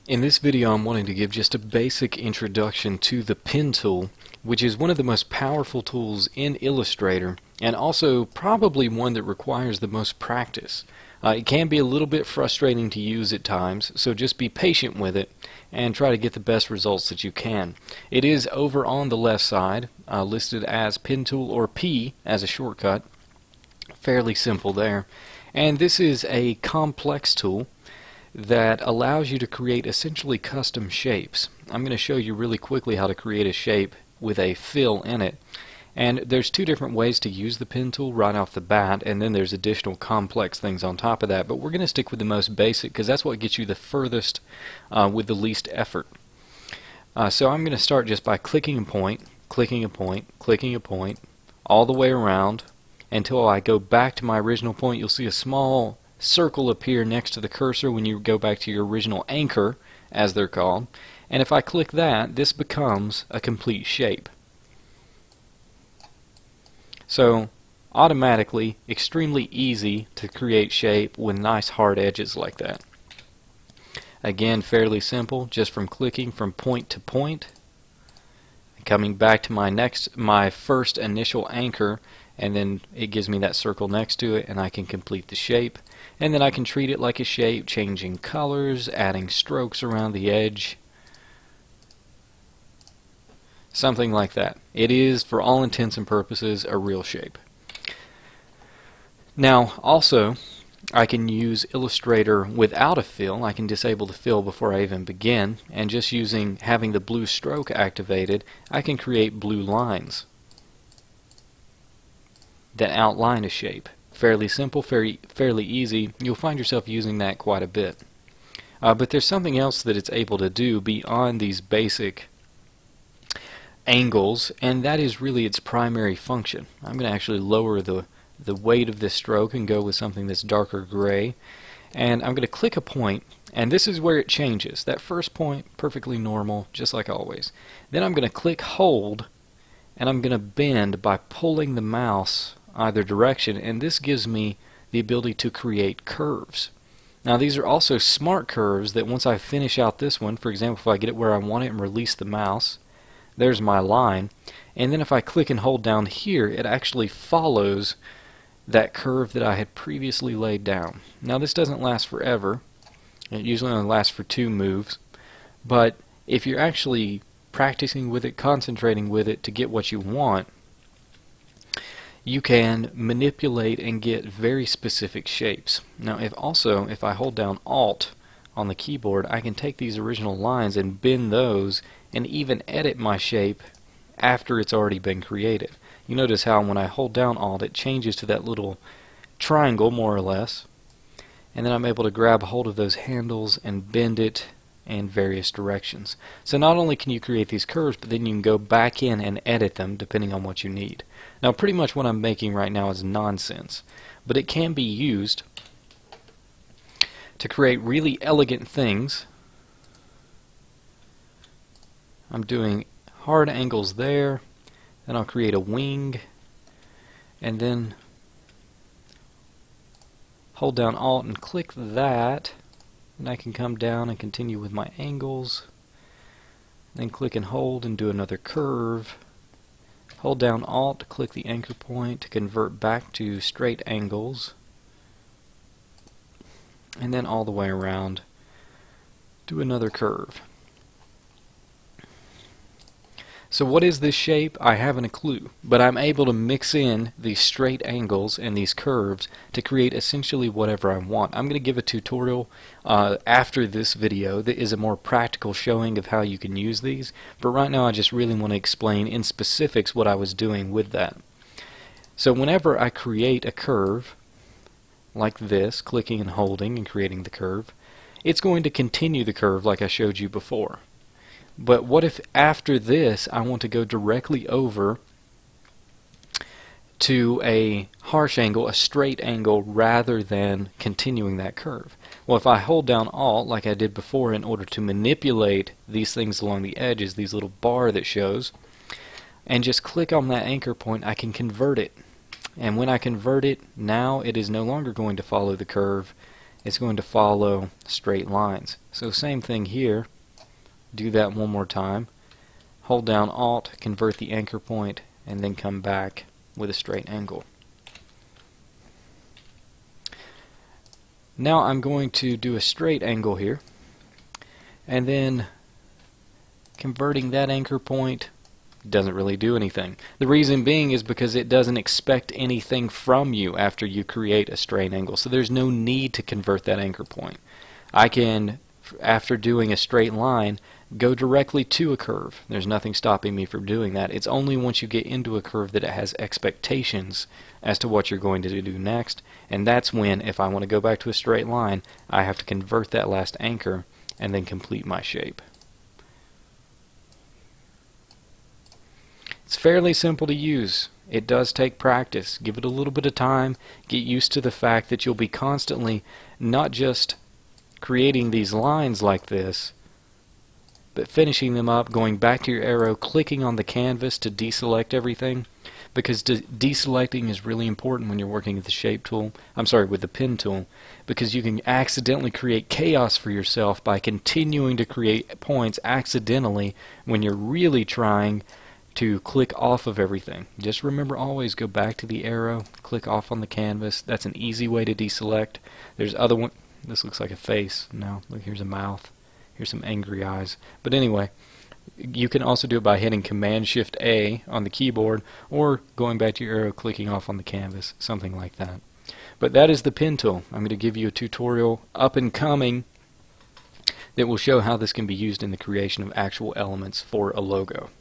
In this video I'm wanting to give just a basic introduction to the pen tool, which is one of the most powerful tools in Illustrator and also probably one that requires the most practice. It can be a little bit frustrating to use at times, so just be patient with it and try to get the best results that you can. It is over on the left side, listed as Pen Tool or P as a shortcut. Fairly simple there. And this is a complex tool that allows you to create essentially custom shapes. I'm going to show you really quickly how to create a shape with a fill in it. And there's two different ways to use the pen tool right off the bat, and then there's additional complex things on top of that. But we're going to stick with the most basic because that's what gets you the furthest with the least effort. So I'm going to start just by clicking a point, clicking a point, clicking a point, all the way around until I go back to my original point. You'll see a small circle appear next to the cursor when you go back to your original anchor, as they're called. And if I click that, this becomes a complete shape. So automatically, extremely easy to create shape with nice hard edges like that. Again, fairly simple, just from clicking from point to point, coming back to my first initial anchor, and then it gives me that circle next to it, and I can complete the shape. And then I can treat it like a shape, changing colors, adding strokes around the edge, something like that. It is, for all intents and purposes, a real shape. Now, also, I can use Illustrator without a fill. I can disable the fill before I even begin, and just having the blue stroke activated, I can create blue lines that outline a shape. Fairly simple, fairly easy. You'll find yourself using that quite a bit. But there's something else that it's able to do beyond these basic angles, and that is really its primary function. I'm going to actually lower the weight of this stroke and go with something that's darker gray. And I'm going to click a point, and this is where it changes. That first point, perfectly normal, just like always. Then I'm going to click hold, and I'm going to bend by pulling the mouse either direction, and this gives me the ability to create curves. Now these are also smart curves that once I finish out this one, for example, if I get it where I want it and release the mouse, there's my line, and then if I click and hold down here, it actually follows that curve that I had previously laid down. Now this doesn't last forever. It usually only lasts for 2 moves, but if you're actually practicing with it, concentrating with it to get what you want, you can manipulate and get very specific shapes. Now if I hold down Alt on the keyboard, I can take these original lines and bend those and even edit my shape after it's already been created. You notice how when I hold down Alt, it changes to that little triangle more or less, and then I'm able to grab hold of those handles and bend it in various directions. So not only can you create these curves, but then you can go back in and edit them depending on what you need. Now pretty much what I'm making right now is nonsense, but it can be used to create really elegant things. I'm doing hard angles there, then I'll create a wing, and then hold down Alt and click that, and I can come down and continue with my angles, then click and hold and do another curve. Hold down Alt to click the anchor point to convert back to straight angles, and then all the way around do another curve. So what is this shape? I haven't a clue, but I'm able to mix in these straight angles and these curves to create essentially whatever I want. I'm going to give a tutorial after this video that is a more practical showing of how you can use these, but right now I just really want to explain in specifics what I was doing with that. So whenever I create a curve like this, clicking and holding and creating the curve, it's going to continue the curve like I showed you before. But what if after this I want to go directly over to a harsh angle, a straight angle, rather than continuing that curve? Well, if I hold down Alt like I did before in order to manipulate these things along the edges, these little bar that shows, and just click on that anchor point, I can convert it. And when I convert it, now it is no longer going to follow the curve. it's going to follow straight lines. So same thing here. Do that one more time. Hold down Alt, convert the anchor point, and then come back with a straight angle. Now I'm going to do a straight angle here, and then converting that anchor point doesn't really do anything. The reason being is because it doesn't expect anything from you after you create a straight angle, so there's no need to convert that anchor point. I can, after doing a straight line, go directly to a curve. There's nothing stopping me from doing that. It's only once you get into a curve that it has expectations as to what you're going to do next, and that's when, if I want to go back to a straight line, I have to convert that last anchor and then complete my shape. It's fairly simple to use. It does take practice. Give it a little bit of time. Get used to the fact that you'll be constantly not just creating these lines like this, but finishing them up, going back to your arrow, clicking on the canvas to deselect everything, because deselecting is really important when you're working with the shape tool. With the pen tool, because you can accidentally create chaos for yourself by continuing to create points accidentally when you're really trying to click off of everything. Just remember, always go back to the arrow, click off on the canvas. That's an easy way to deselect. There's other one. This looks like a face. No, look, here's a mouth. Here's some angry eyes. But anyway, you can also do it by hitting Command-Shift-A on the keyboard, or going back to your arrow, clicking off on the canvas, something like that. But that is the pen tool. I'm going to give you a tutorial up and coming that will show how this can be used in the creation of actual elements for a logo.